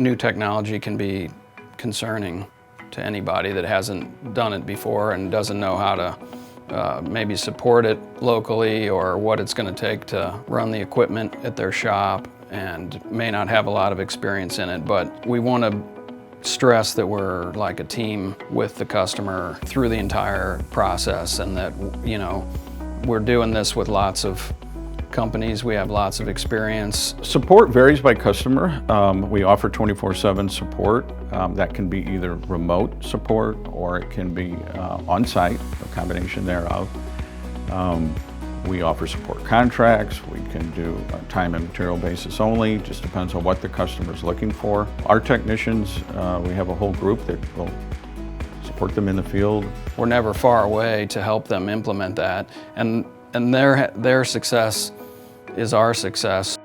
new technology can be concerning to anybody that hasn't done it before and doesn't know how to maybe support it locally or what it's going to take to run the equipment at their shop, and may not have a lot of experience in it. But we want to stress that we're like a team with the customer through the entire process, and that, you know, we're doing this with lots of companies. We have lots of experience. Support varies by customer. We offer 24/7 support. That can be either remote support or it can be on-site, a combination thereof. We offer support contracts. We can do a time and material basis only. Just depends on what the customer is looking for. Our technicians, we have a whole group that will support them in the field. We're never far away to help them implement that, and their success is our success.